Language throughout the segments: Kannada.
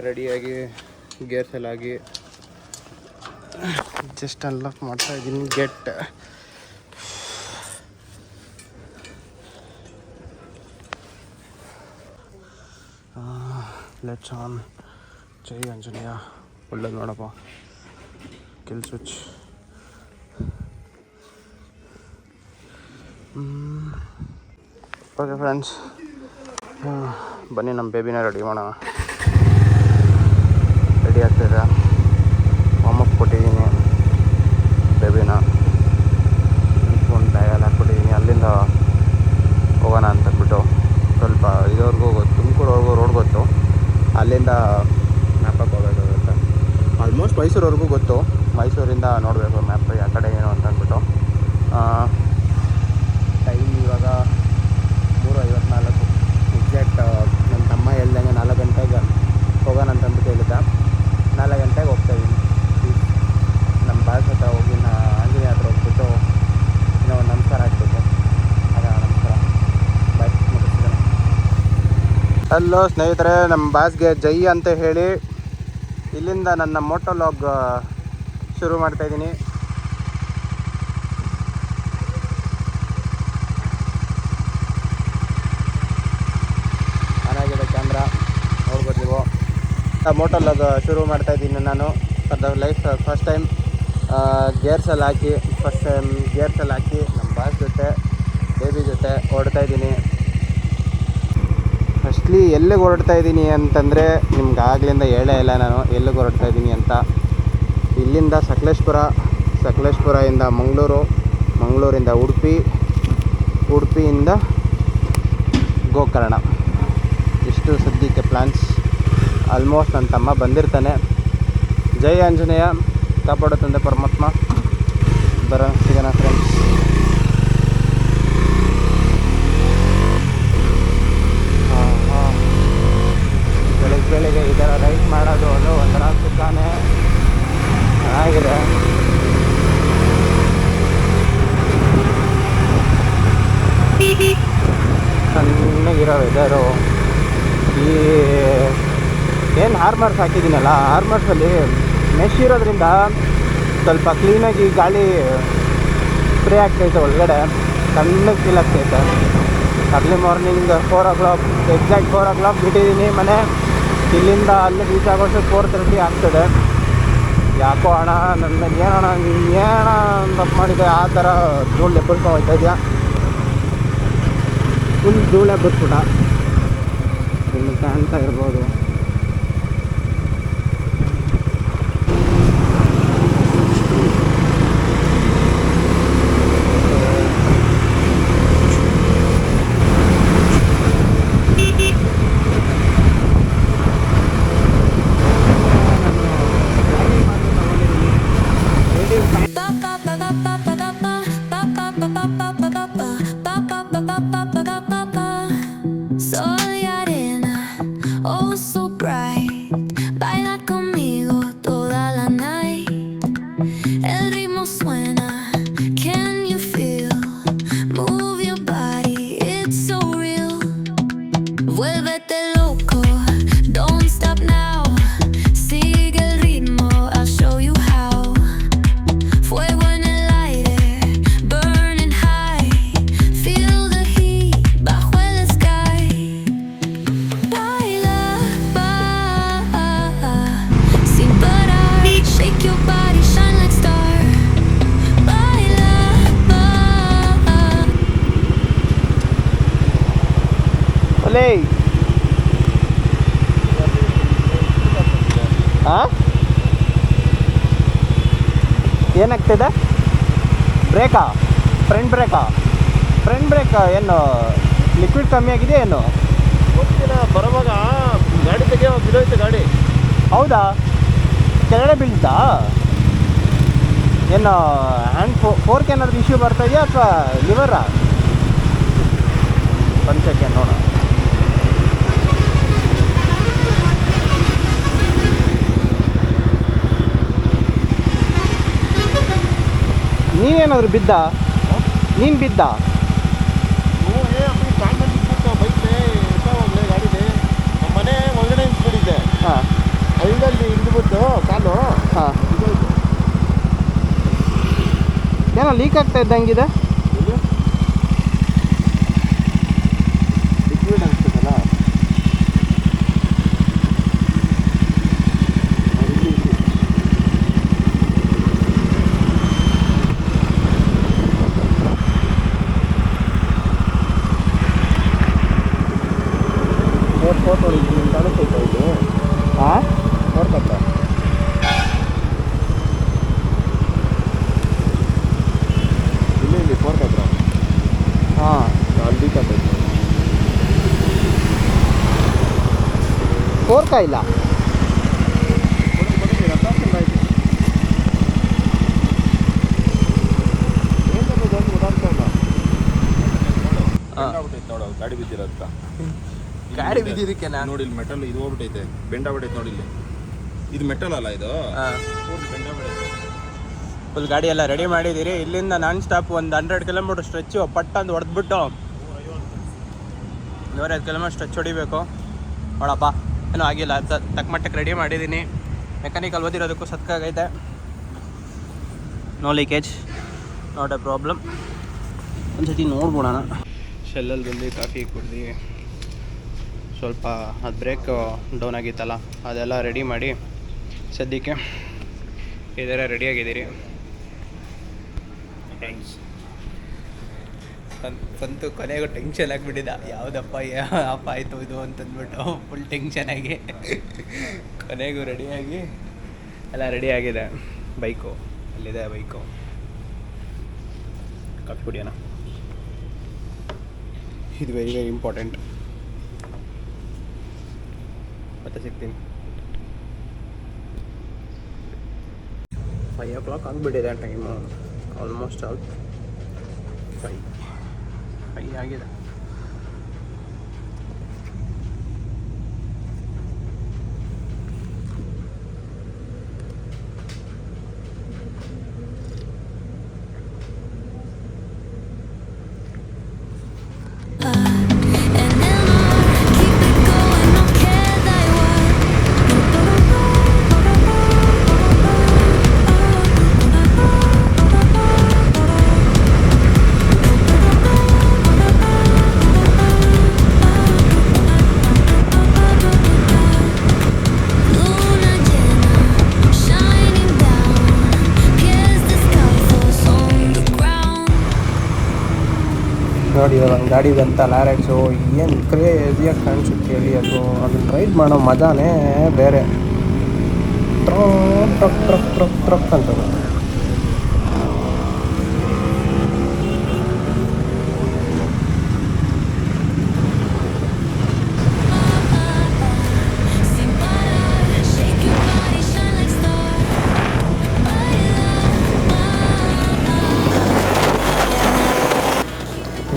ರೆಡಿಯಾಗಿ ಗೇರ್ಸ್ ಎಲ್ಲ ಆಗಿ ಜಸ್ಟ್ ಅನ್ಲಾಕ್ ಮಾಡ್ತಾಯಿದ್ದೀನಿ ಗೆಟ್. Let's on. ಜೈ ಆಂಜನೇಯ. ಒಳ್ಳೇದು ನೋಡಪ್ಪ. Kill switch. ಓಕೆ ಫ್ರೆಂಡ್ಸ್, ಬನ್ನಿ ನಮ್ಮ ಬೇಬಿನ ರೆಡಿ ಮಾಡೋಣ. ರೆಡಿ ಆಗ್ತಿದೆ. ವಾಮಪ್ ಕೊಟ್ಟಿದ್ದೀನಿ ಬೇಬಿನ. ಒಂದು ಟೈಲ್ ಹಾಕ್ಬಿಟ್ಟಿದ್ದೀನಿ. ಅಲ್ಲಿಂದ ಹೋಗೋಣ ಅಂತಂದ್ಬಿಟ್ಟು ಸ್ವಲ್ಪ ಇದುವರೆಗೂ ಗೊತ್ತು, ತುಮಕೂರುವರೆಗೂ ರೋಡ್ ಗೊತ್ತು. ಅಲ್ಲಿಂದ ಮ್ಯಾಪಕ್ಕೆ ಹೋಗಬೇಕಾಗುತ್ತೆ. ಆಲ್ಮೋಸ್ಟ್ ಮೈಸೂರವರೆಗೂ ಗೊತ್ತು. ಮೈಸೂರಿಂದ ನೋಡಬೇಕು ಮ್ಯಾಪ್ ಯಾವ ಕಡೆ ಏನು ಅಂತಂದ್ಬಿಟ್ಟು. ಟೈಮ್ ಇವಾಗ 3:54. ಎಕ್ಸಾಕ್ಟ್ ನನ್ನ ತಮ್ಮ ಹೇಳ್ದಂಗೆ 4 ಗಂಟೆಗೆ ಹೋಗೋಣ ಅಂತಂದ್ಬಿಟ್ಟು ಹೇಳಿದ್ದ. 4 ಗಂಟೆಗೆ ಹೋಗ್ತಾಯಿದ್ದೀನಿ. ನಮ್ಮ ಬಾಸ್ ಹತ್ರ ಹೋಗಿ ಆಂಜನೇಯ ಹತ್ರ ಹೋಗ್ಬಿಟ್ಟು ಇನ್ನೂ ಒಂದು ನಮಸ್ಕಾರ ಹಾಕ್ಬೇಕು. ಆಗ ನಮಸ್ಕಾರ ಬಾಯ್ ಮುಗಿಸ್ತಾನೆ. ಹಲೋ ಸ್ನೇಹಿತರೆ, ನಮ್ಮ ಬಾಸ್ಗೆ ಜೈ ಅಂತ ಹೇಳಿ ಇಲ್ಲಿಂದ ನನ್ನ ಮೋಟೋ ಲಾಗ್ ಶುರು ಮಾಡ್ತಾಯಿದ್ದೀನಿ. ಚೆನ್ನಾಗಿದೆ ಕ್ಯಾಮ್ರಾ, ನೋಡ್ಬೋದು ನೀವು. ಮೋಟೋ ಲಾಗ್ ಶುರು ಮಾಡ್ತಾಯಿದ್ದೀನಿ ನಾನು for the life. First time ಗೇರ್ಸಲ್ಲಿ ಹಾಕಿ ನಮ್ಮ ಬಾಸ್ ಜೊತೆ ಬೇಬಿ ಜೊತೆ ಹೊರಡ್ತಾಯಿದ್ದೀನಿ. ಫಸ್ಟ್ಲಿ ಎಲ್ಲಿಗೆ ಹೊರಡ್ತಾಯಿದ್ದೀನಿ ಅಂತಂದರೆ ನಿಮ್ಗೆ ಆಗ್ಲಿಂದ ಹೇಳೇ ಇಲ್ಲ ನಾನು ಎಲ್ಲಿಗೆ ಹೊರಡ್ತಾಯಿದ್ದೀನಿ ಅಂತ. ಇಲ್ಲಿಂದ ಸಕಲೇಶ್ಪುರದಿಂದ ಮಂಗಳೂರಿಂದ ಉಡುಪಿಯಿಂದ ಗೋಕರ್ಣ. ಇಷ್ಟು ಸದ್ಯಕ್ಕೆ ಪ್ಲ್ಯಾನ್ಸ್. ಆಲ್ಮೋಸ್ಟ್ ನನ್ನ ತಮ್ಮ ಬಂದಿರ್ತಾನೆ. ಜೈ ಆಂಜನೇಯ, ಕಾಪಾಡೋ ತಂದೆ ಪರಮಾತ್ಮ. ಸಿಗೋಣ ಫ್ರೆಂಡ್ಸ್. ಬೆಳಿಗ್ಗೆ ಈ ಥರ ರೈಡ್ ಮಾಡೋದು ಅದು ಒಂಥರ ಸುಖಾನೇ, ಚೆನ್ನಾಗಿದೆ. ಚೆನ್ನಾಗಿರೋ ವೆದರು. ಈ ಏನು ಹಾರ್ಮರ್ಸ್ ಹಾಕಿದ್ದೀನಲ್ಲ, ಹಾರ್ಮರ್ಸಲ್ಲಿ ಮೆಶ್ ಇರೋದ್ರಿಂದ ಸ್ವಲ್ಪ ಕ್ಲೀನಾಗಿ ಗಾಳಿ ಸ್ಪ್ರೇ ಆಗ್ತೈತೆ ಒಳಗಡೆ. ತಣ್ಣಗೆ ಫೀಲ್ ಆಗ್ತೈತೆ. Early morning 4 o'clock, exact 4 o'clock ಬಿಟ್ಟಿದ್ದೀನಿ ಮನೆ. ಇಲ್ಲಿಂದ ಅಲ್ಲಿ ರೀಚ್ ಆಗೋಷ್ಟು 4:30 ಆಗ್ತದೆ. ಯಾಕೋ ಅಣ್ಣ ನನ್ನ ಏನೋ ತಪ್ಪು ಮಾಡಿದೆ, ಆ ಥರ ಧೂಳು ಎಬ್ಬರ್ಸ್ಕೊಂಡು ಹೋಗ್ತಾ ಇದೆಯಾ. ಫುಲ್ ಧೂಳು ಎಬ್ಬರ್ಸ್ಬಿಟ್ಟ. ಇನ್ನು ಕಾಣ್ತಾ ಇರ್ಬೋದು. Soy arena, oh so bright. Baila conmigo toda la night. El ritmo suena, can you feel? Move your body, it's so real. Vuélvete loco, don't stop now. Sigue el ritmo, I'll show you how. Fuego en el aire, burning high. Feel the heat bajo el sky. Baila, sin parar. Shake your body, shine like star. Baila, ಒಲೇ ಹಾಂ, ಏನಾಗ್ತಿದೆ? ಬ್ರೇಕಾ? ಫ್ರಂಟ್ ಬ್ರೇಕಾ ಏನು ಲಿಕ್ವಿಡ್ ಕಮ್ಮಿ ಆಗಿದೆ ಏನು ಗೊತ್ತಿಲ್ಲ. ಬರುವಾಗ ಗಾಡಿ ತೆಗೆಯೋ ಬಿದ್ದೋಯ್ತು ಗಾಡಿ. ಹೌದಾ? ಕೆಳಗಡೆ ಬೀಳ್ತಾ ಏನು? ಫೋರ್ಕ್ ಏನಾದ್ರು ಇಶ್ಯೂ ಬರ್ತಾ ಇದೆಯಾ ಅಥವಾ ಲಿವರಾ? ಒಂದು ಸೆಕೆಂಡ್ ನೋಡೋಣ. ನೀನೇನಾದ್ರು ಬಿದ್ದ? ನೀನು ಬಿದ್ದ? ಬೈಕ್ಲೆ ಗಾಡಿಲಿ ನಮ್ಮ ಮನೆ ಒಳಗಡೆ ನಿಂತ್ಬಿಟ್ಟಿದ್ದೆ. ಹಾಂ ಹಳ್ಳದಲ್ಲಿ ಇಳಿದ್ಬಿಟ್ಟು ಕಾಲು ಹಾಂ ಇದೋಯ್ತು. ಏನೋ ಲೀಕ್ ಆಗ್ತಾ ಇದ್ದಂಗಿದೆ. ಎಲ್ಲಿ? ಲಿಕ್ವಿಡ್ ಅನ್ಸ್ತದಲ್ಲ. ಇಲ್ಲಿ, ಇಲ್ಲಿ. ಫೋಟೋ ಇಲ್ಲಿ ಕಾಣಿಸ್ತೈತಾ ಇಲ್ಲಿ? ಹಾಂ ನೋಡ್ಕತ್ತ ಇಲ್ಲಿ ಫೋರ್ಕ್ ಹತ್ರ ಹಾಂ ಅಲ್ಲಿ ಕತ್ತೈತೆ. ಫೋರ್ಕ ಇಲ್ಲ. ನೋಡು ಗಾಡಿ ಬಿದ್ದಿರತ್ತ. ಗಾಡಿ ಬಿದ್ದಿದ್ದಕ್ಕೆ ನೋಡಿ ಇಲ್ಲಿ ಮೆಟಲ್ ಇದು ಹೋಗ್ಬಿಟ್ಟೈತೆ, ಬೆಂಡಾಗ್ಬಿಟ್ಟೈತೆ ನೋಡಿ ಇಲ್ಲಿ. ಇದು ಮೆಟಲ್ ಅಲ್ಲ ಇದು. ಬೆಂಡಾಗ್ಬಿಟ್ಟೈತೆ. ಫುಲ್ ಗಾಡಿ ಎಲ್ಲ ರೆಡಿ ಮಾಡಿದ್ದೀರಿ. ಇಲ್ಲಿಂದ ನಾನ್ ಸ್ಟಾಪ್ ಒಂದು 100 ಕಿಲೋಮೀಟ್ರ್ ಸ್ಟ್ರೆಚ್ಚು ಪಟ್ಟ ಅಂತ ಹೊಡೆದ್ಬಿಟ್ಟು 105 ಕಿಲೋಮೀಟ್ರ್ ಸ್ಟ್ರೆಚ್ ಹೊಡಿಬೇಕು. ನೋಡಪ್ಪ ಏನೂ ಆಗಿಲ್ಲ, ತಕ್ಕ ಮಟ್ಟಕ್ಕೆ ರೆಡಿ ಮಾಡಿದ್ದೀನಿ. ಮೆಕ್ಯಾನಿಕಲ್ ಓದಿರೋದಕ್ಕೂ ಸತ್ಕಾಗೈತೆ. No leakage, not a problem. ಒಂದ್ಸತಿ ನೋಡ್ಬಿಡೋಣ. ಶೆಲ್ಲಲ್ಲಿ ಬಂದು ಕಾಫಿ ಕುಡ್ದು ಸ್ವಲ್ಪ ಅದು ಬ್ರೇಕ್ ಡೌನ್ ಆಗಿತ್ತಲ್ಲ ಅದೆಲ್ಲ ರೆಡಿ ಮಾಡಿ ಸದ್ಯಕ್ಕೆ ಇದರ ರೆಡಿಯಾಗಿದ್ದೀರಿ. ಬಂತು ಕೊನೆಗೂ ಟೆನ್ಷನ್ ಆಗಿಬಿಟ್ಟಿದ್ದ, ಯಾವುದಪ್ಪ ಅಪ್ಪ ಆಯಿತು ಇದು ಅಂತಂದ್ಬಿಟ್ಟು ಫುಲ್ ಟೆನ್ಷನಾಗಿ ಕೊನೆಗೂ ರೆಡಿಯಾಗಿ ಎಲ್ಲ ರೆಡಿಯಾಗಿದೆ. ಬೈಕು ಅಲ್ಲಿದೆ, ಬೈಕು. ಕಾಫಿ ಕುಡಿಯೋಣ, ಇದು ವೆರಿ ವೆರಿ ಇಂಪಾರ್ಟೆಂಟ್. ಮತ್ತೆ ಸಿಗ್ತೀನಿ. 5 o'clock ಆಗಿಬಿಟ್ಟಿದೆ ಟೈಮು. ಆಲ್ಮೋಸ್ಟ್ ಆಲ್ 5 ಆಗಿದೆ. ನೋಡಿ ಒಂದು ಗಾಡಿ ಬಂತಲ್ಲ RX, ಏನು ಕ್ರೇಜಿಯಾಗಿ ಕಾಣಿಸುತ್ತೆ ಹೇಳಿ. ಅದನ್ನ ರೈಡ್ ಮಾಡೋ ಮಜಾನೇ ಬೇರೆ. Truck truck truck truck truck ಅಂತ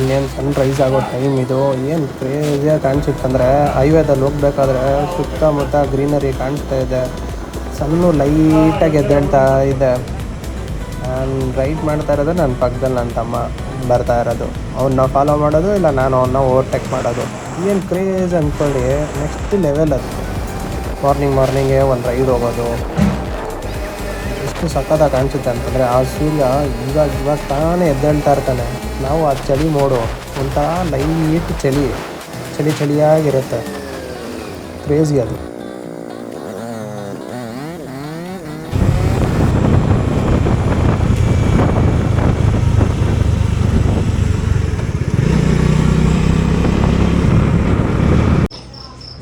ಇನ್ನೇನು ಸನ್ರೈಸ್ ಆಗೋ ಟೈಮ್ ಇದು. ಏನು ಕ್ರೇಜಿಯಾಗಿ ಕಾಣಿಸುತ್ತಂದರೆ ಹೈವೇದಲ್ಲಿ ಹೋಗ್ಬೇಕಾದ್ರೆ ಸುತ್ತಮುತ್ತ ಗ್ರೀನರಿ ಕಾಣಿಸ್ತಾ ಇದೆ. ಸಣ್ಣ ಲೈಟಾಗಿ ಎದ್ದೇಳ್ತಾ ಇದೆ. ನಾನು ರೈಡ್ ಮಾಡ್ತಾ ಇರೋದು ನನ್ನ ಪಕ್ಕದಲ್ಲಿ ನನ್ನ ತಮ್ಮ ಬರ್ತಾ ಇರೋದು. ಅವನ್ನ ಫಾಲೋ ಮಾಡೋದು, ಇಲ್ಲ ನಾನು ಅವನ್ನ ಓವರ್ಟೇಕ್ ಮಾಡೋದು. ಏನು ಕ್ರೇಜ್ ಅಂದ್ಕೊಳ್ಳಿ, ನೆಕ್ಸ್ಟ್ ಲೆವೆಲ್ ಅದು. ಮಾರ್ನಿಂಗೇ ಒಂದು ರೈಡ್ ಹೋಗೋದು ಎಷ್ಟು ಸಖತ್ತಾಗಿ ಕಾಣಿಸುತ್ತೆ ಅಂತಂದರೆ, ಆ ಸೂರ್ಯ ಇವಾಗ ತಾನೇ ಎದ್ದೇಳ್ತಾ ಇರ್ತಾನೆ. ನಾವು ಆ ಚಳಿ ಮೋಡು ಒಂಥರ ಲೈಟ್ ಚಳಿಯಾಗಿರುತ್ತೆ. ಕ್ರೇಜಿ ಅದು.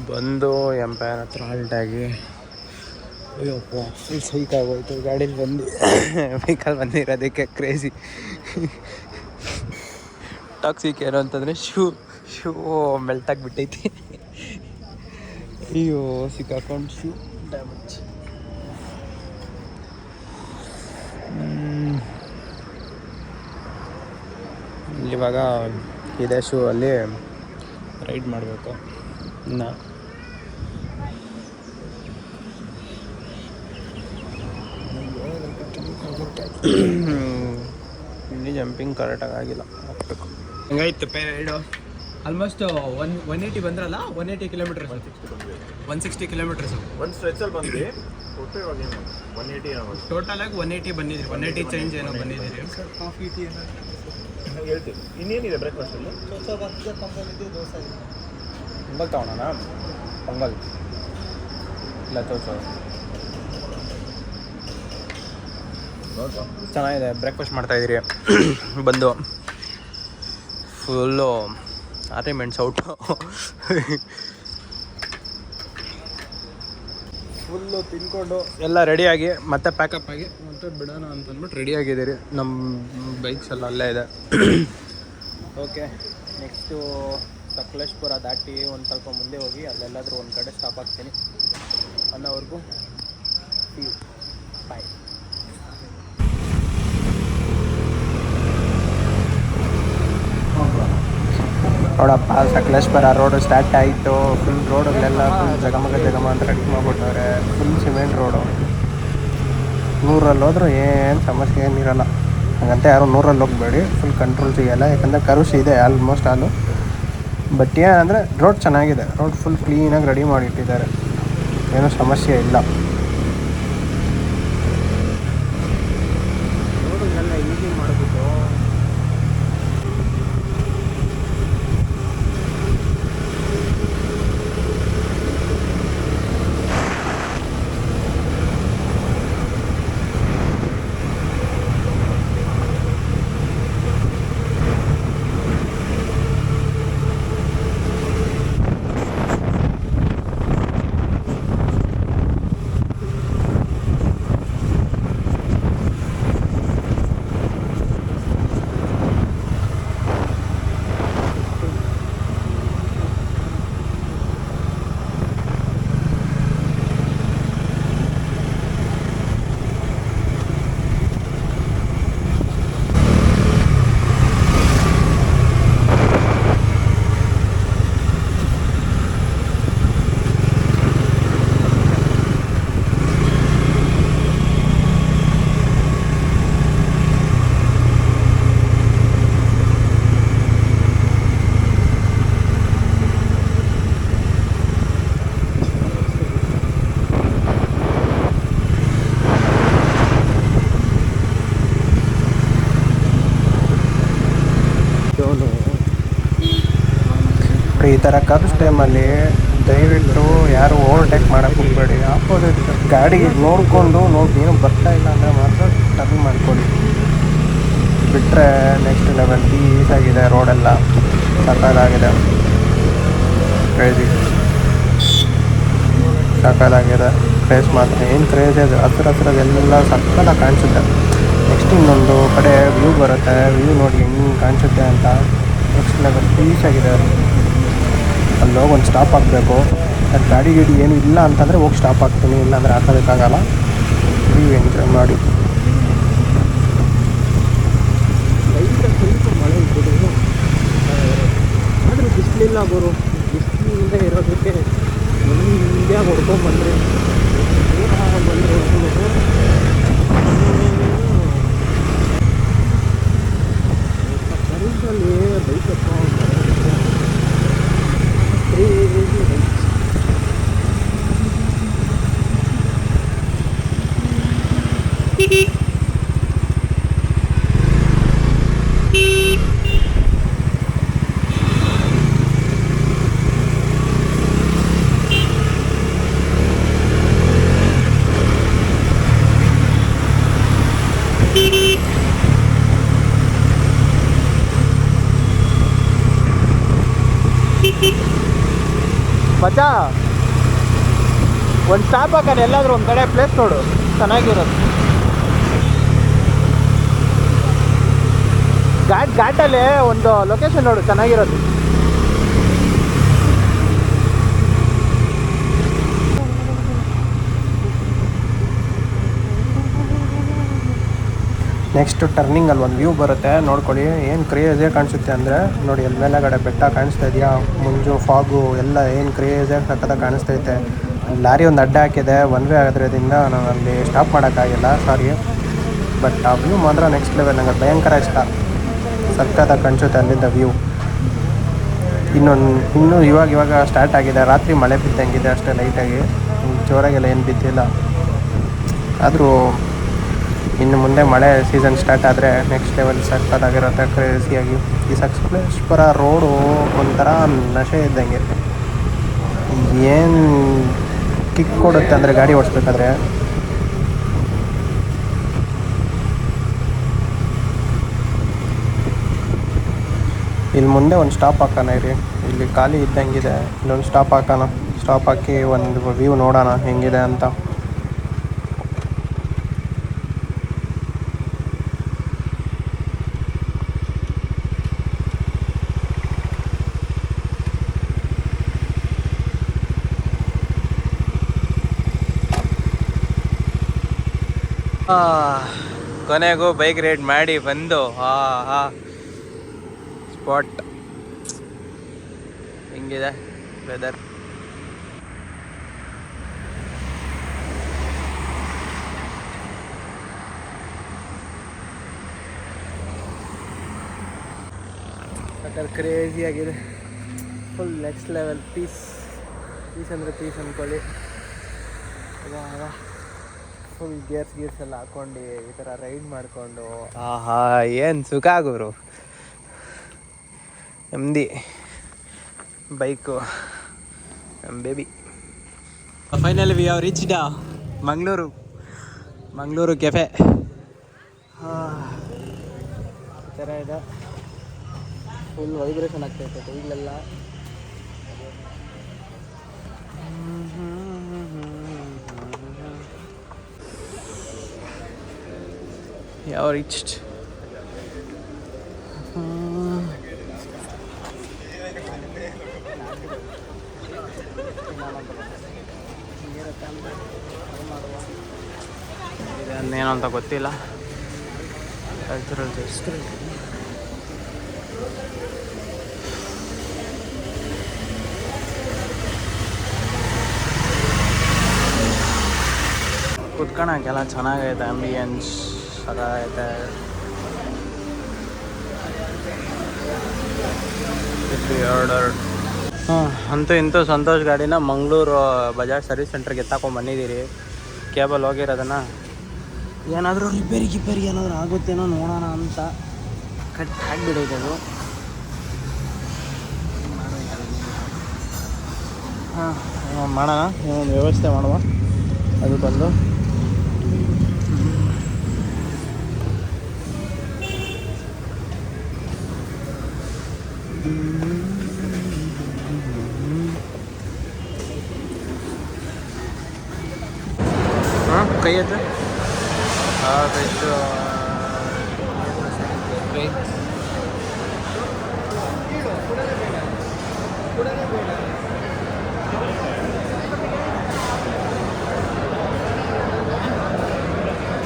ಬಂದು ಎಂಪೈರ್ ಹತ್ರ ಹಾಲ್ಟಾಗಿ, ಅಯ್ಯಪ್ಪ ಫುಲ್ ಸೈಕ್ ಆಗೋಯ್ತು ಗಾಡೀಲಿ ಬಂದು. Vehicle ಬಂದಿರೋದಕ್ಕೆ crazy. ಟಾಕ್ಸಿಕ್ ಏನು ಅಂತಂದರೆ ಶೂ ಮೆಲ್ಟಾಗಿಬಿಟ್ಟೈತಿ. ಅಯ್ಯೋ ಸಿಕ್ಕಾಕೊಂಡು ಶೂ ಡ್ಯಾಮೇಜ್. ಇವಾಗ ಇದೇ ಶೂ ಅಲ್ಲಿ ರೈಡ್ ಮಾಡಬೇಕು. ಇಲ್ಲಿ ಜಂಪಿಂಗ್ ಕರೆಕ್ಟಾಗಿ ಆಗಿಲ್ಲ, ಹಾಕ್ಬೇಕು. ಹೆಂಗಾಯ್ತು ರೈಡು? ಆಲ್ಮೋಸ್ಟ್ 180 ಬಂದ್ರಲ್ಲ 180 ಕಿಲೋಮೀಟರ್ಸ್ 160 ಕಿಲೋಮೀಟರ್ಸ್ ಒಂದು ಸ್ಟ್ರೆಚಲ್ಲಿ ಬಂದ್ವಿ ಒಟ್ಟು ಇವಾಗ ಏನು 180 ಟೋಟಲ್ ಆಗಿ 180 ಬಂದಿದ್ರಿ 180 ಚೇಂಜ್ ಏನೋ ಬಂದಿದ್ದೀರಿ ಕಾಫಿ ಟೀ ಹೇಳ್ತೀವಿ ಇನ್ನೇನಿದೆ ಬ್ರೇಕ್ಫಾಸ್ಟಲ್ಲಿ ದೋಸೆ ಪೊಂಗಲ್ ತಗೊಳ್ಳೋಣ ಪೊಂಗಲ್ ಇಲ್ಲ ತೋಚು ಚೆನ್ನಾಗಿದೆ ಬ್ರೇಕ್ಫಾಸ್ಟ್ ಮಾಡ್ತಾಯಿದ್ದೀರಿ ಬಂದು ಫುಲ್ಲು ಆರ್ಟಿಮೆಂಟ್ಸ್ ಔಟು ಫುಲ್ಲು ತಿನ್ಕೊಂಡು ಎಲ್ಲ ರೆಡಿಯಾಗಿ ಮತ್ತೆ ಪ್ಯಾಕಪ್ ಆಗಿ ಮತ್ತೆ ಬಿಡೋಣ ಅಂತಂದ್ಬಿಟ್ಟು ರೆಡಿಯಾಗಿದ್ದೀರಿ ನಮ್ಮ ಬೈಕ್ಸ್ ಎಲ್ಲ ಅಲ್ಲೇ ಇದೆ ಓಕೆ ನೆಕ್ಸ್ಟು ಸಕಲೇಶ್ಪುರ ದಾಟಿ ಒಂದು ಸ್ವಲ್ಪ ಮುಂದೆ ಹೋಗಿ ಅಲ್ಲೆಲ್ಲಾದರೂ ಒಂದು ಕಡೆ ಸ್ಟಾಪ್ ಆಗ್ತೀನಿ ಅನ್ನೋವರೆಗೂ ಬಾಯ್ ನೋಡಪ್ಪ ಸಕಲೇಶ್ಪುರ ರೋಡು ಸ್ಟಾರ್ಟ್ ಆಯಿತು ಫುಲ್ ರೋಡುಗಳೆಲ್ಲ ಫುಲ್ ಜಗಮ ಅಂತ ರೆಡಿ ಮಾಡ್ಬಿಟ್ಟವ್ರೆ ಫುಲ್ ಸಿಮೆಂಟ್ ರೋಡು 100ರಲ್ಲಿ ಹೋದ್ರೂ ಏನು ಸಮಸ್ಯೆ ಏನಿರಲ್ಲ ಹಾಗಂತ ಯಾರು 100ರಲ್ಲಿ ಹೋಗಬೇಡಿ ಫುಲ್ ಕಂಟ್ರೋಲ್ ಸಿಗೋಲ್ಲ ಯಾಕಂದರೆ ಕರುಷ್ ಇದೆ ಆಲ್ಮೋಸ್ಟ್ ಆಲು ಬಟ್ ಏನಂದರೆ ರೋಡ್ ಚೆನ್ನಾಗಿದೆ ರೋಡ್ ಫುಲ್ ಕ್ಲೀನಾಗಿ ರೆಡಿ ಮಾಡಿಟ್ಟಿದ್ದಾರೆ ಏನೂ ಸಮಸ್ಯೆ ಇಲ್ಲ ರೋಡುಗಳೆಲ್ಲ ಈಸಿ ಮಾಡಿಬಿಟ್ಟು ಈ ಥರ ಕರ್ವ್ಸ್ ಟೈಮಲ್ಲಿ ದಯವಿಟ್ಟು ಯಾರು ಓವರ್ಟೇಕ್ ಮಾಡೋಕ್ಕೆ ಹೋಗಬೇಡಿ ಆಪೋಸಿಟ್ ಗಾಡಿಗೆ ನೋಡಿಕೊಂಡು ಏನು ಬರ್ತಾ ಇಲ್ಲ ಅಂದರೆ ಮಾತ್ರ ಟರ್ನ್ ಮಾಡ್ಕೊಳ್ಳಿ ಬಿಟ್ಟರೆ ನೆಕ್ಸ್ಟ್ ಲೆವೆಲ್ ಪೀಸಾಗಿದೆ ರೋಡೆಲ್ಲ ಸಕ್ಕದಾಗಿದೆ ಕ್ರೇಜಿ ಸಕ್ಕದಾಗಿದೆ ಕ್ರೇಜ್ ಮಾತ್ರ ಏನು ಕ್ರೇಜ್ ಇದೆ ಹತ್ರದೆಲ್ಲ ಸಕ್ಕದಾಗಿ ಕಾಣಿಸುತ್ತೆ ನೆಕ್ಸ್ಟ್ ಇನ್ನೊಂದು ಕಡೆ ವ್ಯೂ ಬರುತ್ತೆ ವ್ಯೂ ನೋಡಿ ಹೆಂಗೆ ಕಾಣಿಸುತ್ತೆ ಅಂತ ನೆಕ್ಸ್ಟ್ ಲೆವೆಲ್ ಪೀಸಾಗಿದೆ ಅಲ್ಲಿ ಹೋಗಿ ಒಂದು ಸ್ಟಾಪ್ ಹಾಕಬೇಕು ಅದು ಗಾಡಿ ಏನು ಇಲ್ಲ ಅಂತಂದರೆ ಹೋಗಿ ಸ್ಟಾಪ್ ಹಾಕ್ತೀನಿ ಇಲ್ಲಾಂದರೆ ಹಾಕೋದಕ್ಕಾಗಲ್ಲ ವ್ಯೂ ಎಂಜಾಯ್ ಮಾಡಿ ಸ್ವಲ್ಪ ಮಳೆ ಇದ್ಬಿಟ್ಟು ಆದರೆ ಬಿಸಿಲಿಲ್ಲ ಗೋರು ಬಿಸಿಲಿಂದ ಇರೋದಕ್ಕೆ ಹಿಂಗೆ ಹೊಡ್ಕೊಂಡ್ಬಂದರೆ ಬಂದರೆ ಹೊಡ್ಕೊಬೇಕು ಕರೀಸಲ್ಲಿ ಬೈಕ್ ಮಚ್ಚಾ ಒಂದು ಸ್ಟಾಪ್ ಹಾಕೋಣ ಎಲ್ಲಾದರೂ ಒಂದು ಕಡೆ ಪ್ಲೇಸ್ ನೋಡು ಚೆನ್ನಾಗಿರೋದು ಘಾಟಲ್ಲಿ ಒಂದು ಲೊಕೇಶನ್ ನೋಡು ಚೆನ್ನಾಗಿರೋದು ನೆಕ್ಸ್ಟ್ ಟರ್ನಿಂಗಲ್ಲಿ ಒಂದು ವ್ಯೂ ಬರುತ್ತೆ ನೋಡ್ಕೊಳ್ಳಿ ಏನು ಕ್ರೇಜಿಯಾಗಿ ಕಾಣಿಸುತ್ತೆ ಅಂದರೆ ನೋಡಿ ಅಲ್ಲಿ ಮೇಲೆಗಡೆ ಬೆಟ್ಟ ಕಾಣಿಸ್ತಾ ಇದೆಯಾ ಮುಂಜು ಫಾಗು ಎಲ್ಲ ಏನು ಕ್ರೇಜಿಯಾಗಿ ಸಕ್ಕತ್ತಾಗಿ ಕಾಣಿಸ್ತೈತೆ ಲಾರಿ ಒಂದು ಅಡ್ಡ ಹಾಕಿದೆ ಒನ್ ವೇ ಆಗೋದ್ರಿಂದ ನಾನು ಅಲ್ಲಿ ಸ್ಟಾಪ್ ಮಾಡೋಕ್ಕಾಗಿಲ್ಲ ಸಾರಿ ಬಟ್ ಆ ವ್ಯೂ ಮಾತ್ರ ನೆಕ್ಸ್ಟ್ ಲೆವೆಲ್ ನನಗೆ ಭಯಂಕರ ಇಷ್ಟ ಸಕ್ಕತ್ತಾಗಿ ಕಾಣಿಸುತ್ತೆ ಅಲ್ಲಿಂದ ವ್ಯೂ ಇನ್ನೂ ಇವಾಗ ಸ್ಟಾರ್ಟ್ ಆಗಿದೆ. ರಾತ್ರಿ ಮಳೆ ಬಿದ್ದಂಗಿದೆ ಅಷ್ಟೇ ಲೈಟಾಗಿ, ಜೋರಾಗೆಲ್ಲ ಏನು ಬಿದ್ದಿಲ್ಲ. ಆದರೂ ಇನ್ನು ಮುಂದೆ ಮಳೆ ಸೀಸನ್ ಸ್ಟಾರ್ಟ್ ಆದರೆ ನೆಕ್ಸ್ಟ್ ಲೆವೆಲ್ ಸಕ್ಕತ್ತಾಗಿರುತ್ತೆ ಕ್ರೇಜಿಯಾಗಿ. ಈ ಸಕಲೇಶ್ಪುರ ರೋಡು ಒಂಥರ ನಶೆ ಇದ್ದಂಗೆ, ಏನು ಕಿಕ್ ಕೊಡುತ್ತೆ ಅಂದರೆ ಗಾಡಿ ಓಡಿಸ್ಬೇಕಾದ್ರೆ. ಇಲ್ಲಿ ಮುಂದೆ ಒಂದು ಸ್ಟಾಪ್ ಹಾಕೋಣ ಇರಿ, ಇಲ್ಲಿ ಖಾಲಿ ಇದ್ದಂಗಿದೆ, ಇಲ್ಲೊಂದು ಸ್ಟಾಪ್ ಹಾಕೋಣ. ಸ್ಟಾಪ್ ಹಾಕಿ ಒಂದು ವ್ಯೂ ನೋಡೋಣ ಹೆಂಗಿದೆ ಅಂತ. ಕೊನೆಗೂ ಬೈಕ್ ರೈಡ್ ಮಾಡಿ ಬಂದು ಸ್ಪಾಟ್ ಹೆಂಗಿದೆ ವೆದರ್. ಕ್ರೇಜಿ ಆಗಿದೆ, ಫುಲ್ ನೆಕ್ಸ್ಟ್ ಲೆವೆಲ್. ಪೀಸ್ ಅಂದರೆ ಪೀಸ್ ಅಂದ್ಕೊಳ್ಳಿ. ಫುಲ್ ಗೇರ್ಸ್ ಎಲ್ಲ ಹಾಕ್ಕೊಂಡು ಈ ಥರ ರೈಡ್ ಮಾಡಿಕೊಂಡು ಏನು ಸುಖ ಆಗೋರು. ನೆಮ್ಮದಿ ಬೈಕು ನಮ್ಮ baby. Finally we have reached Mangaluru cafe. ಈ ಥರ ಇದೆ, ಫುಲ್ ವೈಬ್ರೇಷನ್ ಆಗ್ತಾಯಿತ್ತು ಈಗಲೆಲ್ಲ. ಯಾವ ರೀಚ್ಡ್ ಇನ್ನೇನು ಅಂತ ಗೊತ್ತಿಲ್ಲ. Cultural restaurant. ಕುತ್ಕೊಳಕ್ಕೆಲ್ಲ ಚೆನ್ನಾಗೈತೆ, ಆಂಬಿಯನ್ಸ್ ಸಗಾಗೈತೆ. ಅಂತೂ ಇಂತೂ ಸಂತೋಷ್ ಗಾಡಿನ ಮಂಗಳೂರು ಬಜಾಜ್ ಸರ್ವಿಸ್ ಸೆಂಟ್ರಿಗೆ ಬಂದಿದ್ದೀರಿ. ಕೇಬಲ್ ಹೋಗಿರೋದನ್ನು ಏನಾದರೂ ರಿಪೇರಿ ಏನಾದರೂ ಆಗುತ್ತೇನೋ ನೋಡೋಣ ಅಂತ ಕಟ್ ಆಗಿಬಿಡೈತೆ ಅದು. ಮಾಡೋಣ, ಏನೊಂದು ವ್ಯವಸ್ಥೆ ಮಾಡುವ ಅದು ಬಂದು. ಕೈ ಎತ್ತು.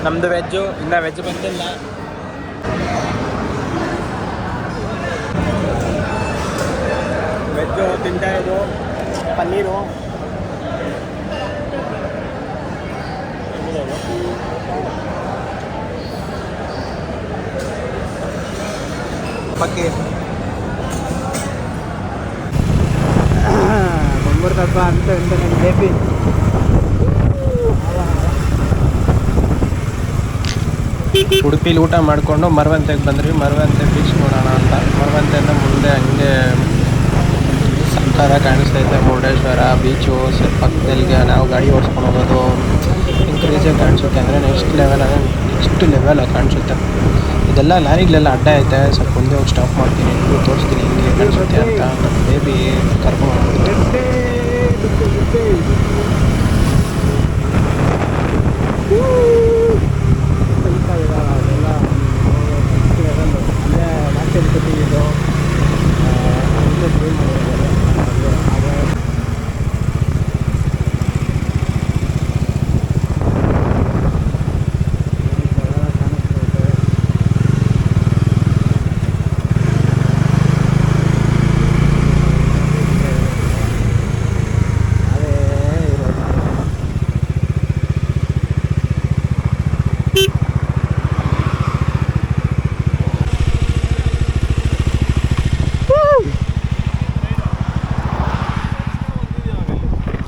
ನಮ್ಮದು ವೆಜ್ಜು, ಇಲ್ಲ ವೆಜ್ ಬಂದಿಲ್ಲ. ವೆಜ್ಜು ತಿಂತಾಯಿದ್ದು ಪನ್ನೀರು. ಪಕ್ಕಿ ಬಂದ್ಬಿಡ್ತಪ್ಪ ಅಂತ ನನ್ನ ಬೇಬಿ. ಉಡುಪಿಲಿ ಊಟ ಮಾಡಿಕೊಂಡು ಮರವಂತೆಗೆ ಬಂದ್ರಿ. ಮರವಂತೆ ಬೀಚ್ ನೋಡೋಣ ಅಂತ. ಮರವಂತೆಯಿಂದ ಮುಂದೆ ಹಂಗೆ ಸಕ್ಕತ್ತಾಗಿ ಕಾಣಿಸ್ತೈತೆ ಮುರುಡೇಶ್ವರ ಬೀಚು. ಪಕ್ಕದಲ್ಲಿಗೆ ನಾವು ಗಾಡಿ ಓಡಿಸ್ಕೊಂಡು ಹೋಗೋದು ಕ್ರೇಜಿಯಾಗಿ ಕಾಣಿಸುತ್ತೆ, ಅಂದರೆ ನೆಕ್ಸ್ಟ್ ಲೆವೆಲ್ ಕಾಣಿಸುತ್ತೆ. ಇದೆಲ್ಲ ಲಾರಿಗಳೆಲ್ಲ ಅಡ್ಡ ಐತೆ. ಸ್ವಲ್ಪ ಮುಂದೆ ಹೋಗಿ ಸ್ಟಾಪ್ ಮಾಡ್ತೀನಿ, ತೋರಿಸ್ತೀನಿ ಹಿಂಗೆ ಕಾಣಿಸುತ್ತೆ ಅಂತ. ನಮ್ಮ ಬೇಬಿ ಕರ್ಕೊಂಡು ಹೋಗ್ಬಿಡ್ತೀನಿ.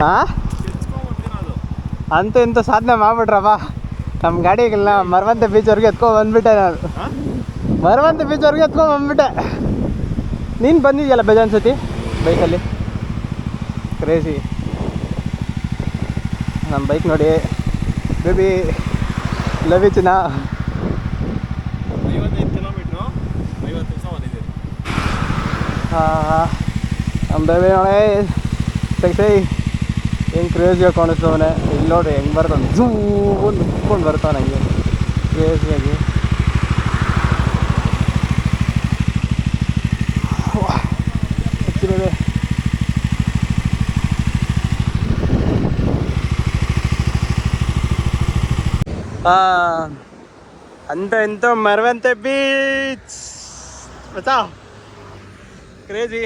ಹಾಂ ಅಂತೂ ಇಂತೂ ಸಾಧನೆ ಮಾಡ್ಬಿಟ್ರಪ್ಪ. ನಮ್ಮ ಗಾಡಿಗೆಲ್ಲ ಮರವಂತೆ ಬೀಚ್ವರೆಗೆ ಬಂದ್ಬಿಟ್ಟೆ ನಾನು. ಮರವಂತೆ ಬೀಚ್ವರೆಗೆ ಬಂದ್ಬಿಟ್ಟೆ. ನೀನು ಬಂದಿದ್ಯಲ್ಲ ಬೇಜಾನ್ ಸತಿ ಬೈಕಲ್ಲಿ, ಕ್ರೇಜಿ. ನಮ್ಮ ಬೈಕ್ ನೋಡಿ ಬೇಬಿ, ಲವ್ ಯು ಚಿನ್ನ. 55 ಕಿಲೋಮೀಟ್ರು 50 ನಿಮಿಷ ಬಂದಿದ್ದೀರಿ. ನಮ್ಮ ಬೇಬಿ ನೋಡಿ ಸೈ ಹೆಂಗೆ ಕ್ರೇಜಿಯಾಗಿ ಕಾಣಿಸ್ತವನೆ. ಇಲ್ಲಿ ನೋಡ್ರಿ ಹೆಂಗೆ ಬರ್ತಾನೆ, ಝೂ ಒಂದು ಕುತ್ಕೊಂಡು ಬರ್ತಾನೆ ಹಂಗೆ ಕ್ರೇಜಿಯಾಗಿ. ಬೇಬಿ ಅಂತ ಎಂತ ಮರವಂತೆ ಬೀಚ್ ಬಚಾ ಕ್ರೇಜಿ.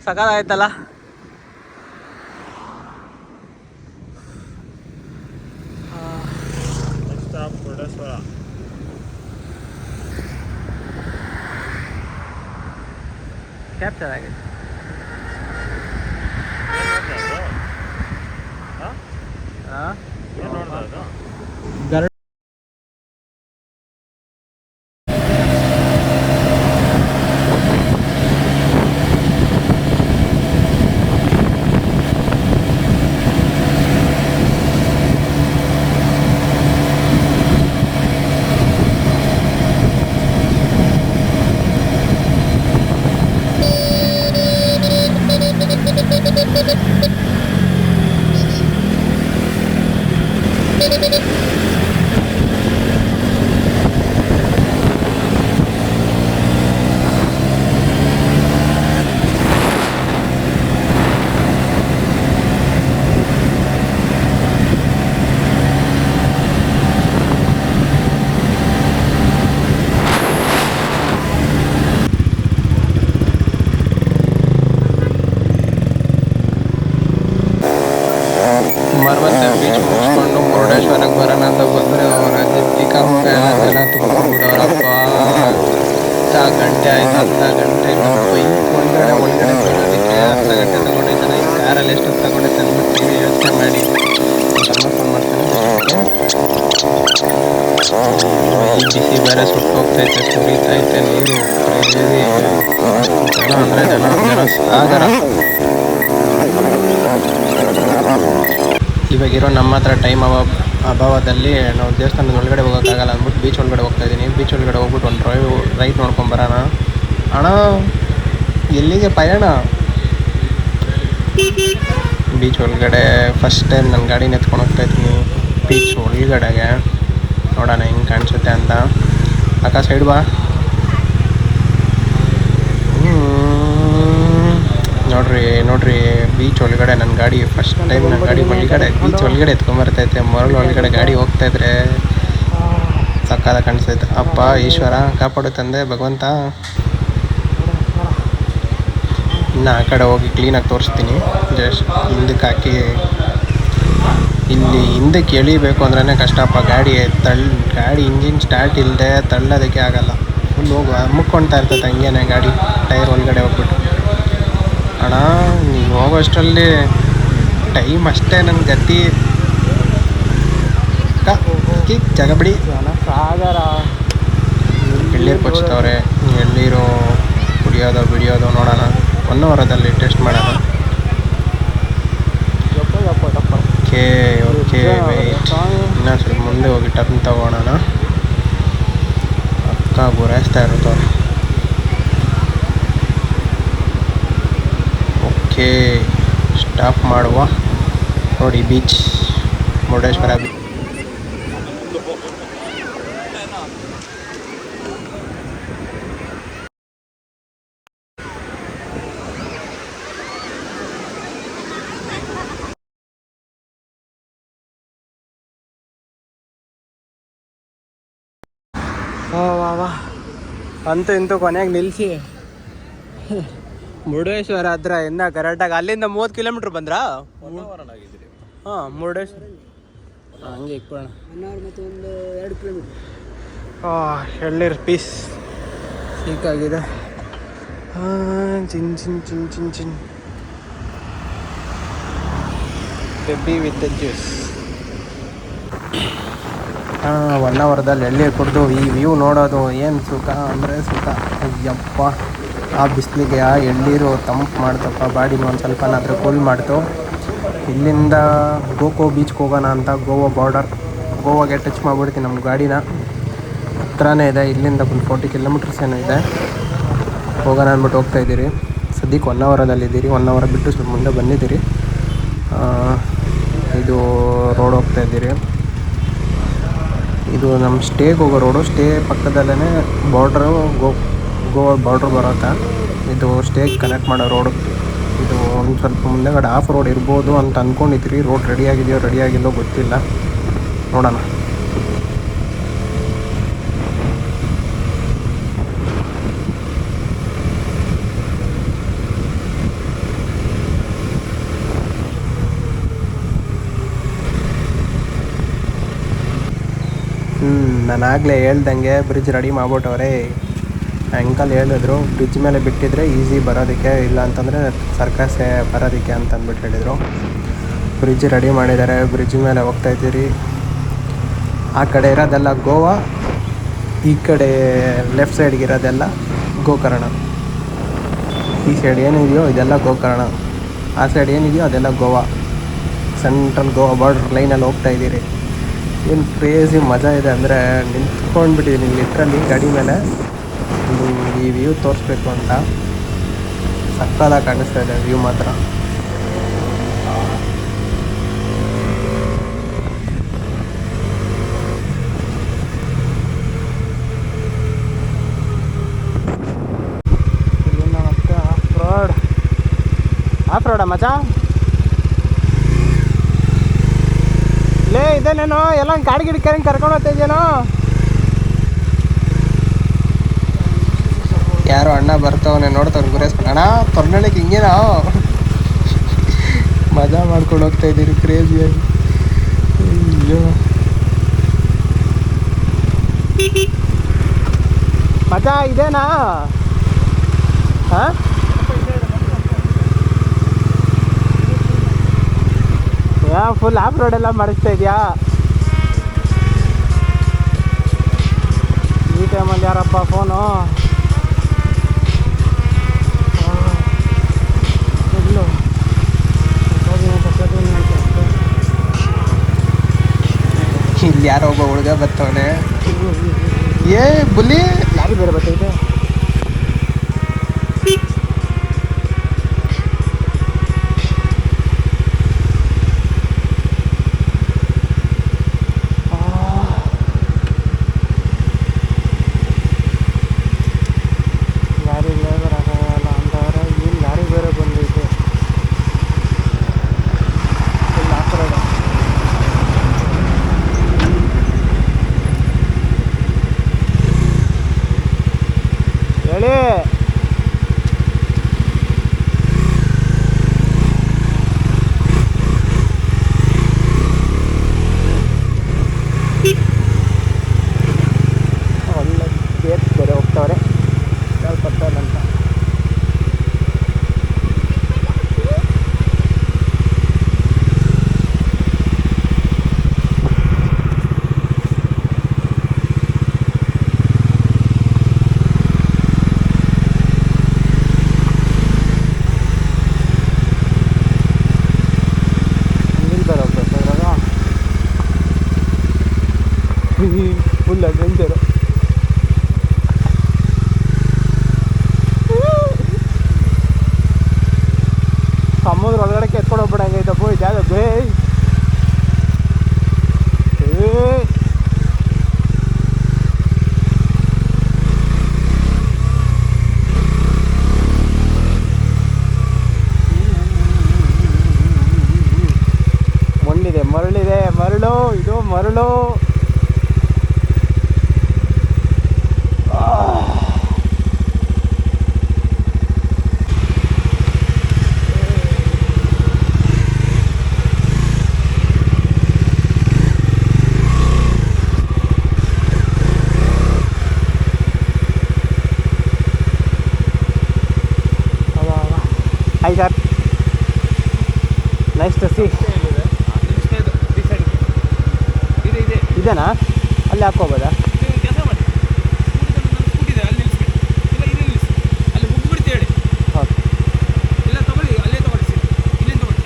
ಸಕಾಲಾಯ್ತಲ್ಲ. ಕ್ಯಾಪ್ಚರ್ ಆಗಿದೆ. ಗರುಡ ಮರವಂತೆ ಬೀಚ್ ಮುಗಿಸ್ಕೊಂಡು ಮುರುಡೇಶ್ವರಕ್ಕೆ ಬರೋಣ ಅಂತ ಬಂದರೆ ಅವರ ಜಿದ್ದಿಕಾಂಬ ಎಲ್ಲ ತುಂಬಿಬಿಡೋರಪ್ಪ. ಅರ್ಧ ಗಂಟೆ ಆಯಿತು. ಅರ್ಧ ಗಂಟೆ ಬೈಕ್ ಒಳಗಡೆ ಬರೋದಕ್ಕೆ ಅರ್ಧ ಗಂಟೆ ತಗೊಂಡಿದ್ದಾನೆ. ಈ ಕಾರಲ್ಲಿ ಎಷ್ಟು ತಗೊಂಡಿದ್ದೆ ಅಂದ್ಬಿಟ್ಟು ಯೋಚನೆ ಮಾಡಿ ಫೋನ್ ಮಾಡ್ತಾನೆ. ಈ ಬಿಸಿ ಬೇರೆ ಸುಟ್ಟು ಹೋಗ್ತೈತೆ, ಸುರಿತೈತೆ ನೀರು. ಜನ ಅಂದರೆ ಜನ ಸಾಗರ. ಇವಾಗಿರೋ ನಮ್ಮ ಹತ್ರ ಟೈಮ್ ಅಭಾವದಲ್ಲಿ ನಾವು ದೇವಸ್ಥಾನದ ಒಳಗಡೆ ಹೋಗೋಕ್ಕಾಗಲ್ಲ ಅಂದ್ಬಿಟ್ಟು ಬೀಚ್ ಒಳಗಡೆ ಹೋಗ್ತಾಯಿದ್ದೀನಿ. ಬೀಚ್ ಒಳಗಡೆ ಹೋಗ್ಬಿಟ್ಟು ಒಂದು ರೈಟ್ ನೋಡ್ಕೊಂಬರೋಣ. ಅಣ್ಣ ಎಲ್ಲಿಗೆ ಪಯಣ? ಬೀಚ್ ಒಳಗಡೆ ಫಸ್ಟ್ ಟೈಮ್ ನನ್ನ ಗಾಡಿನ ಎತ್ಕೊಂಡು ಹೋಗ್ತಾಯಿದ್ದೀನಿ ಬೀಚ್ ಒಳಗಡೆಗೆ. ನೋಡೋಣ ಹೆಂಗೆ ಕಾಣಿಸುತ್ತೆ ಅಂತ. ಅಕ್ಕ ಸೈಡ್ ಬಾ. ನೋಡ್ರಿ ಬೀಚ್ ಒಳಗಡೆ ನನ್ನ ಗಾಡಿ ಫಸ್ಟ್ ಟೈಮ್. ನನ್ನ ಗಾಡಿ ಒಳಗಡೆ ಬೀಚ್ ಒಳಗಡೆ ಎತ್ಕೊಂಬರ್ತೈತೆ. ಮರಳು ಒಳಗಡೆ ಗಾಡಿ ಹೋಗ್ತಾಯಿದ್ರೆ ಸಕ್ಕಾದ ಕಾಣಿಸ್ತೈತೆ. ಅಪ್ಪ ಈಶ್ವರ ಕಾಪಾಡು ತಂದೆ ಭಗವಂತ. ಇನ್ನು ಆ ಕಡೆ ಹೋಗಿ ಕ್ಲೀನಾಗಿ ತೋರಿಸ್ತೀನಿ. ಜಸ್ಟ್ ಹಿಂದಕ್ಕೆ ಹಾಕಿ ಇಲ್ಲಿ ಹಿಂದಕ್ಕೆ ಎಳಿಬೇಕು ಅಂದ್ರೇ ಕಷ್ಟಪ್ಪ. ಗಾಡಿ ಇಂಜಿನ್ ಸ್ಟಾರ್ಟ್ ಇಲ್ಲದೆ ತಳ್ಳೋದಕ್ಕೆ ಆಗಲ್ಲ. ಫುಲ್ ಮುಕ್ಕೊಳ್ತಾ ಇರ್ತೈತೆ ಹಂಗೇನೆ ಗಾಡಿ ಟೈರ್ ಒಳಗಡೆ ಹೋಗ್ಬಿಟ್ಟು. ಅಣ್ಣ ನೀವು ಹೋಗೋಷ್ಟರಲ್ಲಿ ಟೈಮ್ ಅಷ್ಟೇ ನನ್ನ ಗತಿ. ಜಾಗ ಬಿಡಿ. ಸಾಗರ ಎಳ್ಳೀರು ಕೊಚ್ತವ್ರೆ. ಎಳ್ಳೀರು ಕುಡಿಯೋದು ಬಿಡಿಯೋದು ನೋಡೋಣ. 1 ಅವರದಲ್ಲಿ ಟೆಸ್ಟ್ ಮಾಡೋಣ. Okay wait. ಇನ್ನೂ ಸ್ವಲ್ಪ ಮುಂದೆ ಹೋಗಿ ಟರ್ನ್ ತಗೊಳ್ಳೋಣ. ಅಕ್ಕ ಗುರಾಯಿಸ್ತಾ ಇರುತ್ತವ್ರೆ. ಓಕೆ ಸ್ಟಾಪ್ ಮಾಡುವ. ನೋಡಿ ಬೀಚ್ ಮುರುಡೇಶ್ವರ ಬೀಚ್. ವಾ ಅಂತೂ ಇಂತೂ ಕೊನೆಗೆ ನಿಲ್ಲಿಸಿ ಮುರುಡೇಶ್ವರ ಹತ್ರ ಇಂದ ಕರೆಕ್ಟಾಗಿ ಅಲ್ಲಿಂದ 30 ಕಿಲೋಮೀಟ್ರ್ ಬಂದ್ರಾ? ಹಾಂ ಮುರುಡೇಶ್ವರ ಹಂಗೆ ಇಕ್ಕೋಣ. 2 ಕಿಲೋಮೀಟ್ರ್. ಎಳ್ಳೀರು ಪೀಸ್ ಸೀಕಾಗಿದೆ. ಚಿನ್ ಚಿನ್ ಚಿನ್ ಚಿನ್ ಚಿನ್ ಪೆಬ್ಬಿ ವಿತ್ ಜ್ಯೂಸ್. 1 ಅವರ್ದಲ್ಲಿ ಎಳ್ನೀರು ಕುಡಿದು ಈ ವ್ಯೂ ನೋಡೋದು ಏನು ಸುಖ ಅಂದರೆ ಸುಖ. ಅಯ್ಯಪ್ಪ, ಆ ಬಿಸಿಲಿಗೆ ಆ ಎಳ್ನೀರು ತಂಪು ಮಾಡ್ತಪ್ಪ ಬಾಡಿನ ಒಂದು ಸ್ವಲ್ಪನಾದರೂ ಕೂಲ್ ಮಾಡ್ತು. ಇಲ್ಲಿಂದ ಗೋಕೋ ಬೀಚ್ಗೆ ಹೋಗೋಣ ಅಂತ, ಗೋವಾ ಬಾರ್ಡರ್, ಗೋವಾಗೆ ಟಚ್ ಮಾಡಿಬಿಡ್ತೀನಿ ನಮ್ಮ ಗಾಡಿನ. ಹತ್ರನೇ ಇದೆ, ಇಲ್ಲಿಂದ ಒಂದು 40 ಕಿಲೋಮೀಟರ್ಸ್ ಏನೋ ಇದೆ. ಹೋಗೋಣ ಅಂದ್ಬಿಟ್ಟು ಹೋಗ್ತಾಯಿದ್ದೀರಿ. ಸದ್ಯಕ್ಕೆ 1 ಅವರಲ್ಲಿದ್ದೀರಿ. 1 ಅವರ್ ಬಿಟ್ಟು ಸ್ವಲ್ಪ ಮುಂದೆ ಬಂದಿದ್ದೀರಿ. ಇದು ರೋಡ್ ಹೋಗ್ತಾಯಿದ್ದೀರಿ. ಇದು ನಮ್ಮ ಸ್ಟೇಗೆ ಹೋಗೋ ರೋಡು. ಸ್ಟೇ ಪಕ್ಕದಲ್ಲೇ ಬಾರ್ಡ್ರು, ಗೋವಾ ಬಾರ್ಡ್ರ್ ಬರುತ್ತೆ. ಇದು ಸ್ಟೇಗೆ ಕನೆಕ್ಟ್ ಮಾಡೋ ರೋಡು. ಇದು ಒಂದು ಸ್ವಲ್ಪ ಮುಂದೆಗಡೆ ಆಫ್ ರೋಡ್ ಇರ್ಬೋದು ಅಂತ ಅಂದ್ಕೊಂಡಿದ್ರಿ. ರೋಡ್ ರೆಡಿಯಾಗಿದೆಯೋ ರೆಡಿಯಾಗಿಲ್ಲೋ ಗೊತ್ತಿಲ್ಲ, ನೋಡೋಣ. ನಾನು ಆಗಲೇ ಹೇಳ್ದಂಗೆ ಬ್ರಿಡ್ಜ್ ರೆಡಿ ಮಾಡ್ಬಿಟ್ಟವ್ರೆ. ಅಂಕಲ್ ಹೇಳಿದ್ರು ಬ್ರಿಡ್ಜ್ ಮೇಲೆ ಬಿಟ್ಟಿದ್ರೆ ಈಸಿ ಬರೋದಕ್ಕೆ, ಇಲ್ಲ ಅಂತಂದರೆ ಸರ್ಕಸ್ಸೇ ಬರೋದಕ್ಕೆ ಅಂತಂದ್ಬಿಟ್ಟು ಹೇಳಿದರು. ಬ್ರಿಡ್ಜ್ ರೆಡಿ ಮಾಡಿದ್ದಾರೆ. ಬ್ರಿಡ್ಜ್ ಮೇಲೆ ಹೋಗ್ತಾಯಿದ್ದೀರಿ. ಆ ಕಡೆ ಇರೋದೆಲ್ಲ ಗೋವಾ, ಈ ಕಡೆ ಲೆಫ್ಟ್ ಸೈಡ್ಗಿರೋದೆಲ್ಲ ಗೋಕರ್ಣ. ಈ ಸೈಡ್ ಏನಿದೆಯೋ ಇದೆಲ್ಲ ಗೋಕರ್ಣ, ಆ ಸೈಡ್ ಏನಿದೆಯೋ ಅದೆಲ್ಲ ಗೋವಾ. ಸೆಂಟ್ರಲ್ ಗೋವಾ ಬಾರ್ಡ್ರ್ ಲೈನಲ್ಲಿ ಹೋಗ್ತಾಯಿದ್ದೀರಿ. ಏನು ಕ್ರೇಜಿ ಮಜಾ ಇದೆ ಅಂದರೆ ನಿಂತ್ಕೊಂಡ್ಬಿಟ್ಟಿದ್ದೀನಿ ಲಿಟ್ರಲಿ ಗಾಡಿ ಮೇಲೆ. ಈ ವ್ಯೂ ತೋರಿಸ್ಬೇಕು ಅಂತ ಸಕ್ಕತ್ತಾಗಿ ಕಾಣಿಸ್ತಾ ಇದೆ ವ್ಯೂ ಮಾತ್ರ. ಇಲ್ಲಿಂದ ಮತ್ತೆ ಆಫ್ ರೋಡ ಮಜಾ. ಲೇ ಇದೇನೇನೋ ಎಲ್ಲ ಗಾಡಿ ಗಿಡಿ ಕರ್ಕೊಂಡು ಹೋಗ್ತಾ ಇದೆಯೇನೋ. ಯಾರೋ ಅಣ್ಣ ಬರ್ತಾವನೆ, ನೋಡ್ತಾವ್ರು ಗುರೇಸ್ಕೊಂಡು. ಅಣ್ಣ ತೊರ್ನಳಿಗೆ ಹಿಂಗೇನೋ ಮಜಾ ಮಾಡ್ಕೊಂಡು ಹೋಗ್ತಾ ಇದ್ದೀರಿ ಕ್ರೇಜಿಯಾಗಿ. ಅಯ್ಯೋ ಮಜಾ ಇದೇನಾ? ಹಾಂ, ಫುಲ್ ಆಫ್ ರೋಡ್ ಎಲ್ಲ ಮಾಡಿಸ್ತಾ ಇದೆಯಾ? ಈ ಟೈಮಲ್ಲಿ ಯಾರಪ್ಪ ಫೋನು? ಇಲ್ಲಿ ಯಾರೋ ಒಬ್ಬ ಹುಡುಗ ಬರ್ತಾವನೆ. ಏ ಬುಲ್ಲಿ ಲಾರಿ ಬೇರೆ ಬರ್ತೈತೆ. Full adventure. ಸಮುದ್ರ ಒಳಗಡೆ ಎತ್ಕೊಂಡು ಹೋಗ್ಬಿಡಂಗೈತಪ್ಪ ಈ ಜಾಗ. ಬೇ ಮಣ್ಣಿದೆ, ಮರಳಿದೆ, ಮರಳು, ಇದು ಮರಳು. Hi sir, nice to see. ಇದೇನಾ ಅಲ್ಲಿ ಹಾಕ್ಕೋಬೋದಾ? ನೀವು ಕೆಲಸ ಮಾಡಿ, ಸ್ಕೂಟಿ ಇದೆ ಅಲ್ಲಿ ನಿಲ್ಲಿಸಿ, ಇಲ್ಲ ಇಲ್ಲಿ ನಿಲ್ಲಿಸಿ, ಅಲ್ಲಿ ಮುಗ್ದು ಬಿಡ್ತಿ ಹೇಳಿ, ಓಕೆ. ಇಲ್ಲ ತಗೊಳ್ಳಿ, ಅಲ್ಲೇ ತಗೊಳ್ಳಿ ಸೀದಾ, ಇಲ್ಲೇ ತಗೊಳ್ಳಿ.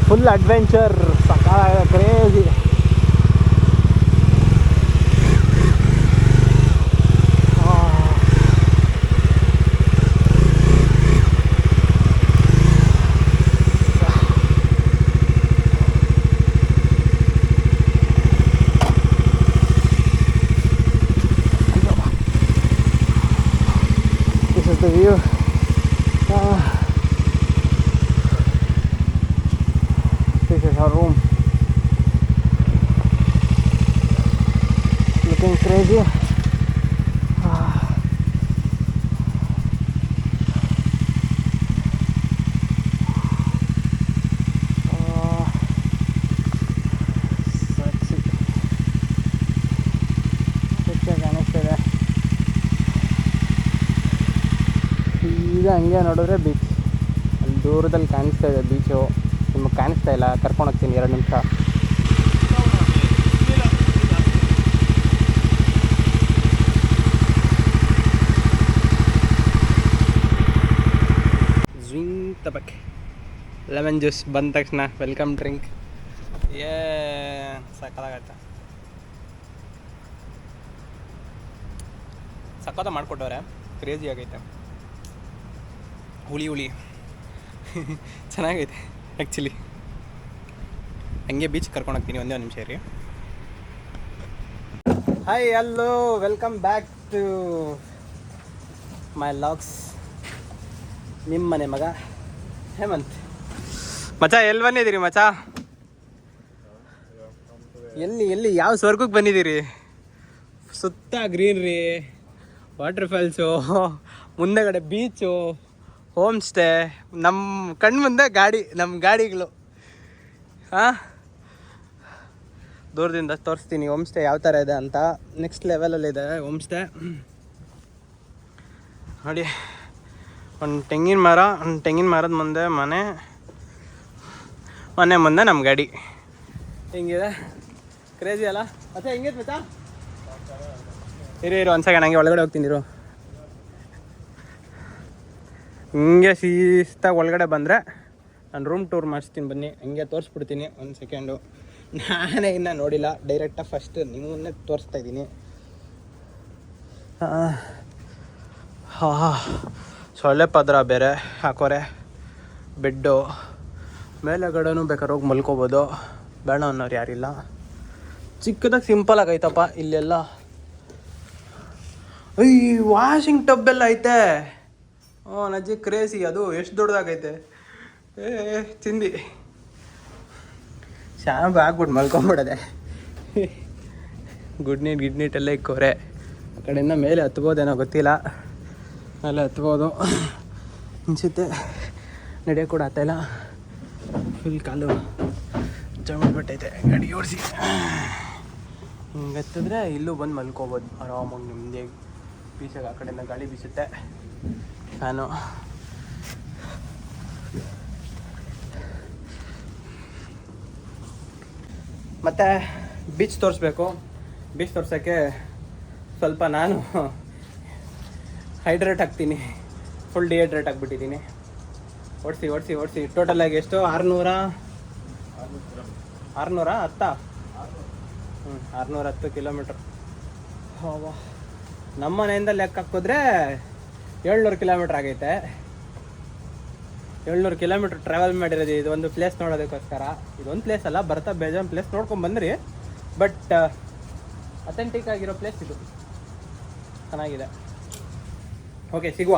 Full adventure, crazy. This is the view. This is our room. Looking crazy. ಕಾಣಿಸ್ತಿದೆ ಈಗ ಹಂಗೆ ನೋಡಿದ್ರೆ ಬೀಚ್ ಅಲ್ಲಿ ದೂರದಲ್ಲಿ ಕಾಣಿಸ್ತಾ ಇದೆ ಬೀಚು. ನಿಮಗೆ ಕಾಣಿಸ್ತಾ ಇಲ್ಲ, ಕರ್ಕೊಂಡು ಹೋಗ್ತೀನಿ 2 ನಿಮಿಷ. ಜ್ವಿಂಗ್ ತಪಕ್ ಲೆಮನ್ ಜ್ಯೂಸ್ ಬಂದ ತಕ್ಷಣ ವೆಲ್ಕಮ್ ಡ್ರಿಂಕ್. ಸಕ್ಕತ್ತಾಗತ್ತೆ, ಸಕ್ಕತ್ತ ಮಾಡಿಕೊಟ್ಟವ್ರೆ, ಕ್ರೇಜಿ ಆಗೈತೆ, ಹುಳಿ ಹುಳಿ ಚೆನ್ನಾಗೈತೆ ಆ್ಯಕ್ಚುಲಿ. ಹಂಗೆ ಬೀಚ್ ಕರ್ಕೊಂಡು ಹೋಗ್ತೀನಿ, ಒಂದೇ ಒಂದು ನಿಮಿಷ ರೀ. Hi, hello, welcome back to my vlogs. ನಿಮ್ಮ ಮನೆ ಮಗ ಹೇಮಂತ್. ಮಚ ಎಲ್ಲಿ ಬಂದಿದ್ದೀರಿ ಮಚ? ಎಲ್ಲಿ ಯಾವ ಸ್ವರ್ಗಕ್ಕೆ ಬಂದಿದ್ದೀರಿ? ಸುತ್ತ ಗ್ರೀನ್ರಿ, ವಾಟರ್ ಫಾಲ್ಸು, ಮುಂದೆಗಡೆ ಬೀಚು, ಹೋಮ್ ಸ್ಟೇ, ನಮ್ಮ ಕಣ್ಮುಂದೆ ಗಾಡಿ, ನಮ್ಮ ಗಾಡಿಗಳು. ಹಾಂ, ದೂರದಿಂದ ತೋರಿಸ್ತೀನಿ ಹೋಮ್ ಸ್ಟೇ ಯಾವ ಥರ ಇದೆ ಅಂತ. ನೆಕ್ಸ್ಟ್ ಲೆವೆಲಲ್ಲಿದೆ ಹೋಮ್ ಸ್ಟೇ ನೋಡಿ. ಒಂದು ತೆಂಗಿನ ಮರದ ಮುಂದೆ ಮನೆ ಮುಂದೆ ನಮ್ಮ ಗಾಡಿ. ಹಿಂಗಿದೆ, ಕ್ರೇಜಿ ಅಲ್ಲ? ಮತ್ತೆ ಹೆಂಗಿದೆ ಮಚ್ಚಾ? ಇರು ಒಂದು ಸೆಕೆಂಡ್, ಹಂಗೆ ಒಳಗಡೆ ಹೋಗ್ತೀನಿ ಇರು. ಹಿಂಗೆ ಶಿಸ್ತಾಗಿ ಒಳಗಡೆ ಬಂದರೆ ನಾನು ರೂಮ್ ಟೂರ್ ಮಾಡಿಸ್ತೀನಿ, ಬನ್ನಿ. ಹಂಗೆ ತೋರಿಸ್ಬಿಡ್ತೀನಿ. ಒಂದು ಸೆಕೆಂಡು, ನಾನೇ ಇನ್ನೂ ನೋಡಿಲ್ಲ, ಡೈರೆಕ್ಟಾಗಿ ಫಸ್ಟ್ ನಿಮ್ಮನ್ನೇ ತೋರಿಸ್ತಾ ಇದ್ದೀನಿ. ಸೊಳ್ಳೆ ಪದ್ರ ಬೇರೆ ಹಾಕೋರೆ, ಬೆಡ್ಡು ಮೇಲೆಗಡೆನೂ ಬೇಕಾದ್ರೆ ಹೋಗಿ ಮಲ್ಕೋಬೋದು, ಬೇಡ ಅನ್ನೋರು ಯಾರಿಲ್ಲ. ಚಿಕ್ಕದಾಗಿ ಸಿಂಪಲ್ ಆಗೈತಪ್ಪ ಇಲ್ಲೆಲ್ಲ. ವಾಷಿಂಗ್ ಟಬ್ ಎಲ್ಲ ಐತೆ. ನಜ್ಜಿ ಕ್ರೇಜಿ, ಅದು ಎಷ್ಟು ದೊಡ್ಡದಾಗೈತೆ. ಚಿಂದಿ ಶಾಂಪು ಹಾಕ್ಬಿಟ್ಟು ಮಲ್ಕೊಂಬಿಡೋದೆ. ಗುಡ್ ನೈಟ್ ಎಲ್ಲ ಇಕ್ಕೋರೆ. ಆ ಕಡೆಯಿಂದ ಮೇಲೆ ಹತ್ಬೋದೇನೋ ಗೊತ್ತಿಲ್ಲ, ಮೇಲೆ ಹತ್ಬೋದು ಅನಿಸುತ್ತೆ. ನಡೆಯೋಕೆ ಕೂಡ ಆಗ್ತಾಯಿಲ್ಲ, ಫುಲ್ ಕಾಲು ಜಮಬಿಟ್ಟೈತೆ ಗಾಡಿ ಓಡಿಸಿ. ಹಿಂಗೆ ಹತ್ತಿದ್ರೆ ಇಲ್ಲೂ ಬಂದು ಮಲ್ಕೋಬೋದು ಆರಾಮಾಗಿ ನೆಮ್ಮದಿಯಾಗಿ. ಬೀಚಾಗ ಆ ಕಡೆಯಿಂದ ಗಾಳಿ ಬೀಸುತ್ತೆ, ಫ್ಯಾನು. ಮತ್ತು ಬೀಚ್ ತೋರಿಸ್ಬೇಕು. ಬೀಚ್ ತೋರ್ಸೋಕ್ಕೆ ಸ್ವಲ್ಪ ನಾನು ಹೈಡ್ರೇಟ್ ಆಗ್ತೀನಿ, ಫುಲ್ ಡಿಹೈಡ್ರೇಟ್ ಆಗಿಬಿಟ್ಟಿದ್ದೀನಿ. ಓಡಿಸಿ ಟೋಟಲಾಗಿ ಎಷ್ಟು? 610 610 ಕಿಲೋಮೀಟ್ರ್. ಹೌದಾ, ನಮ್ಮ ಮನೆಯಿಂದ ಲೆಕ್ಕ ಹಾಕಿದ್ರೆ 700 ಕಿಲೋಮೀಟ್ರ್ ಆಗೈತೆ. 700 ಕಿಲೋಮೀಟ್ರ್ ಟ್ರಾವೆಲ್ ಮಾಡಿರೋದು ಇದೊಂದು ಪ್ಲೇಸ್ ನೋಡೋದಕ್ಕೋಸ್ಕರ. ಇದೊಂದು ಪ್ಲೇಸ್ ಅಲ್ಲ, ಬರ್ತಾ ಬೇಜಾನ್ ಪ್ಲೇಸ್ ನೋಡ್ಕೊಂಡು ಬಂದ್ರಿ, ಬಟ್ ಅಥೆಂಟಿಕ್ ಆಗಿರೋ ಪ್ಲೇಸ್ ಇದು, ಚೆನ್ನಾಗಿದೆ. ಓಕೆ, ಸಿಗುವ.